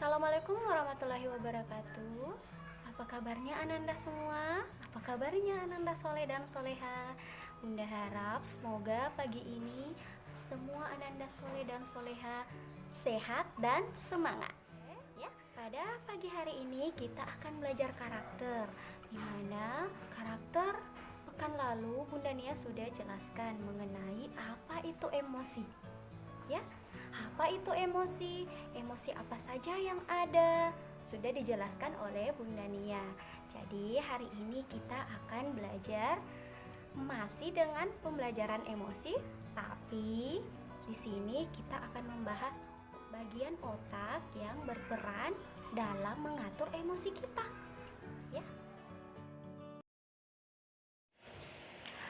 Assalamualaikum warahmatullahi wabarakatuh. Apa kabarnya Ananda semua? Apa kabarnya Ananda Soleh dan Soleha? Bunda harap semoga pagi ini semua Ananda Soleh dan Soleha sehat dan semangat. Ya, pada pagi hari ini kita akan belajar karakter. Di mana karakter pekan lalu Bunda Nia sudah jelaskan mengenai apa itu emosi. Ya, apa itu emosi? Emosi apa saja yang ada? Sudah dijelaskan oleh Bunda Nia. Jadi hari ini kita akan belajar masih dengan pembelajaran emosi, tapi di sini kita akan membahas bagian otak yang berperan dalam mengatur emosi kita. Ya.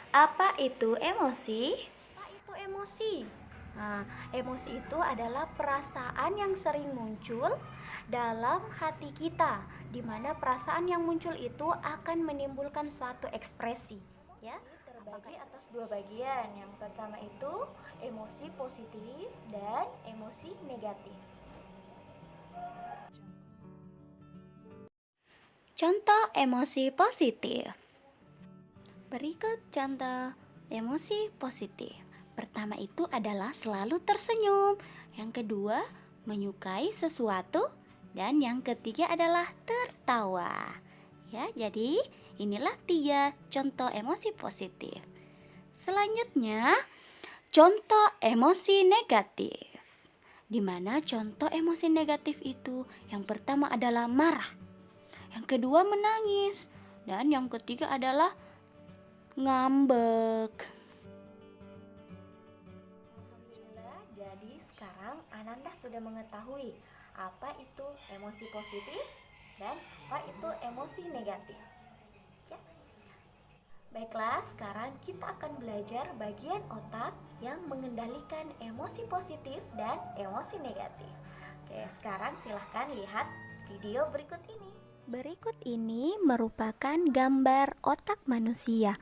Apa itu emosi? Apa itu emosi? Nah, emosi itu adalah perasaan yang sering muncul dalam hati kita, di mana perasaan yang muncul itu akan menimbulkan suatu ekspresi. Ya, terbagi atas dua bagian. Yang pertama itu emosi positif dan emosi negatif. Contoh emosi positif. Berikut contoh emosi positif. Pertama itu adalah selalu tersenyum. Yang kedua, menyukai sesuatu. Dan yang ketiga adalah tertawa. Ya, jadi inilah 3 contoh emosi positif. Selanjutnya, contoh emosi negatif. Di mana contoh emosi negatif itu yang pertama adalah marah. Yang kedua menangis. Dan yang ketiga adalah ngambek. Jadi sekarang Ananda sudah mengetahui apa itu emosi positif dan apa itu emosi negatif. Ya. Baiklah, sekarang kita akan belajar bagian otak yang mengendalikan emosi positif dan emosi negatif. Oke, sekarang silahkan lihat video berikut ini. Berikut ini merupakan gambar otak manusia,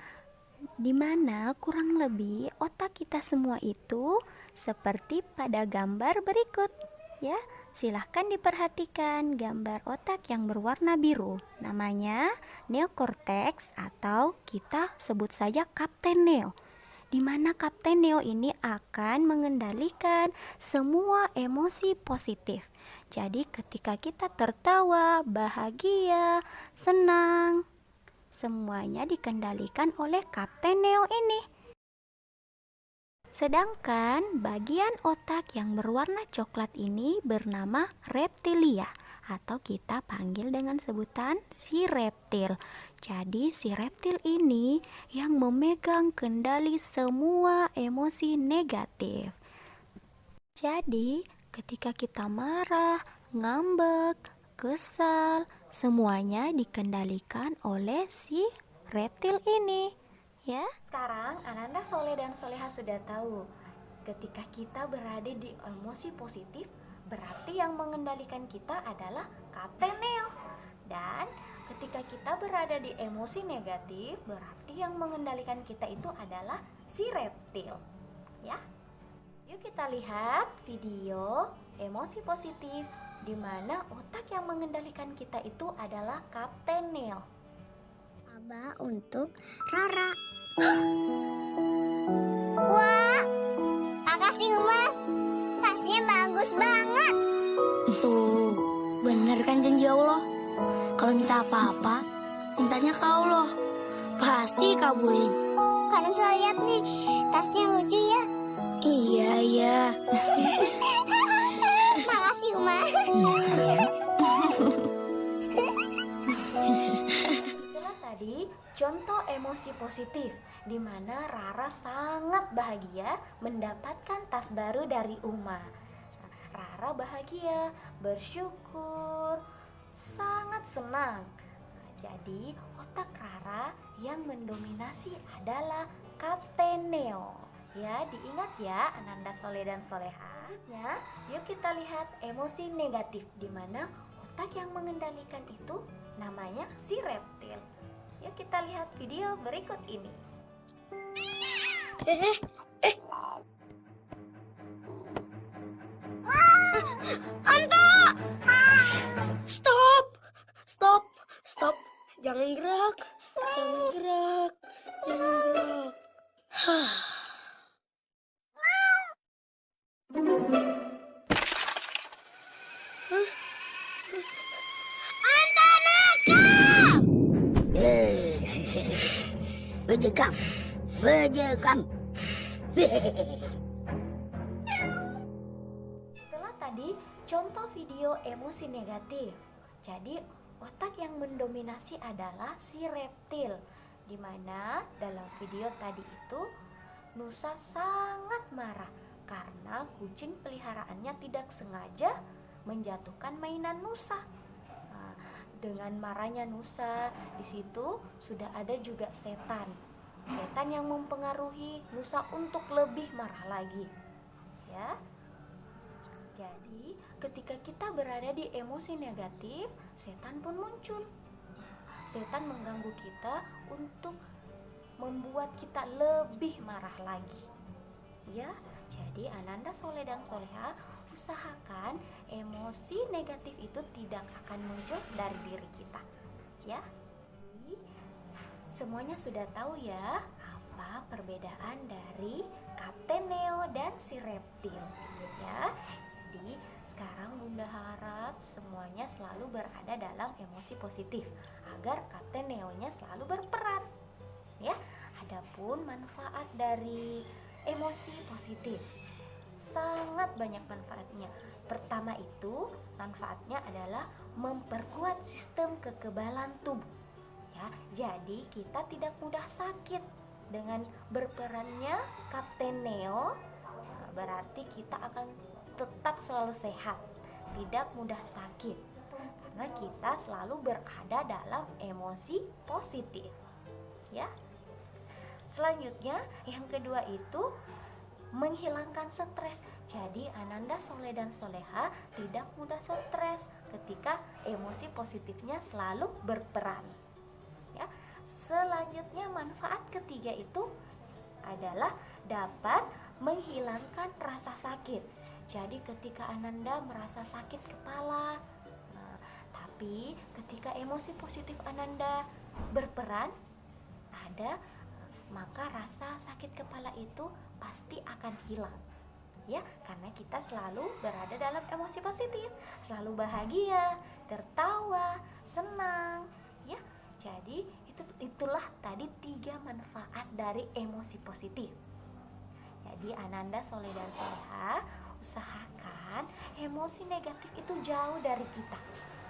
di mana kurang lebih otak kita semua itu seperti pada gambar berikut. Ya, silahkan diperhatikan gambar otak yang berwarna biru. Namanya neokortex atau kita sebut saja Kapten Neo. Di mana Kapten Neo ini akan mengendalikan semua emosi positif. Jadi ketika kita tertawa, bahagia, senang, semuanya dikendalikan oleh Kapten Neo ini. Sedangkan bagian otak yang berwarna coklat ini bernama reptilia atau kita panggil dengan sebutan si reptil. Jadi si reptil ini yang memegang kendali semua emosi negatif. Jadi ketika kita marah, ngambek, kesal, semuanya dikendalikan oleh si reptil ini. Ya, sekarang Ananda Soleh dan Soleha sudah tahu ketika kita berada di emosi positif, berarti yang mengendalikan kita adalah Kapten Neo. Dan ketika kita berada di emosi negatif, berarti yang mengendalikan kita itu adalah si reptil. Ya. Yuk kita lihat video emosi positif di mana otak yang mengendalikan kita itu adalah Kapten Neo. Aba untuk Rara. Wah, makasih Uma. Tasnya bagus banget. Tuh, bener kan janji Allah? Kalau minta apa-apa, mintanya ke Allah. Pasti kabulin. Kalian selalu lihat nih, tasnya lucu ya. Iya. Makasih Uma. Iya sayang. Itulah tadi contoh emosi positif di mana Rara sangat bahagia mendapatkan tas baru dari Uma. Rara bahagia, bersyukur, sangat senang. Jadi otak Rara yang mendominasi adalah Kapten Neo. Ya, diingat ya Ananda Soleh dan Soleha. Selanjutnya, yuk kita lihat emosi negatif di mana otak yang mengendalikan itu namanya si reptil. Yuk kita lihat video berikut ini. Hantu! Bejekam, bejekam. Itulah tadi contoh video emosi negatif. Jadi otak yang mendominasi adalah si reptil, di mana dalam video tadi itu Nusa sangat marah karena kucing peliharaannya tidak sengaja menjatuhkan mainan Nusa. Nah, dengan marahnya Nusa, di situ sudah ada juga setan. Setan yang mempengaruhi Nusa untuk lebih marah lagi. Ya. Jadi, ketika kita berada di emosi negatif, setan pun muncul. Setan mengganggu kita untuk membuat kita lebih marah lagi. Ya, jadi Ananda Soleh dan Soleha, usahakan emosi negatif itu tidak akan muncul dari diri kita. Ya. Semuanya sudah tahu ya apa perbedaan dari Kapten Neo dan si reptil. Ya. Jadi sekarang Bunda harap semuanya selalu berada dalam emosi positif agar Kapten Neo-nya selalu berperan. Ya, adapun manfaat dari emosi positif sangat banyak manfaatnya. Pertama itu manfaatnya adalah memperkuat sistem kekebalan tubuh. Ya, jadi kita tidak mudah sakit dengan berperannya Kapten Neo. Berarti kita akan tetap selalu sehat, tidak mudah sakit, karena kita selalu berada dalam emosi positif. Ya. Selanjutnya, yang kedua itu menghilangkan stres. Jadi Ananda Soleh dan Soleha tidak mudah stres ketika emosi positifnya selalu berperan. Ya. Selanjutnya, manfaat ketiga itu adalah dapat menghilangkan rasa sakit. Jadi ketika Ananda merasa sakit kepala, tapi ketika emosi positif Ananda berperan maka rasa sakit kepala itu pasti akan hilang. Ya, karena kita selalu berada dalam emosi positif, selalu bahagia, tertawa, senang. Ya, jadi itulah tadi 3 manfaat dari emosi positif. Jadi Ananda Soleh dan Soleha, usahakan emosi negatif itu jauh dari kita.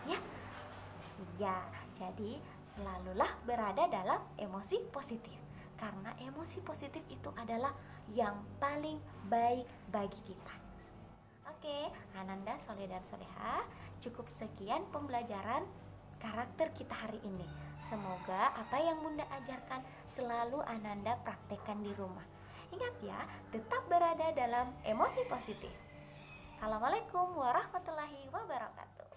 Ya. Ya, jadi selalulah berada dalam emosi positif. Karena emosi positif itu adalah yang paling baik bagi kita. Oke, Ananda Soleh dan Soleha, cukup sekian pembelajaran karakter kita hari ini. Semoga apa yang Bunda ajarkan selalu Ananda praktekkan di rumah. Ingat ya, tetap berada dalam emosi positif. Assalamualaikum warahmatullahi wabarakatuh.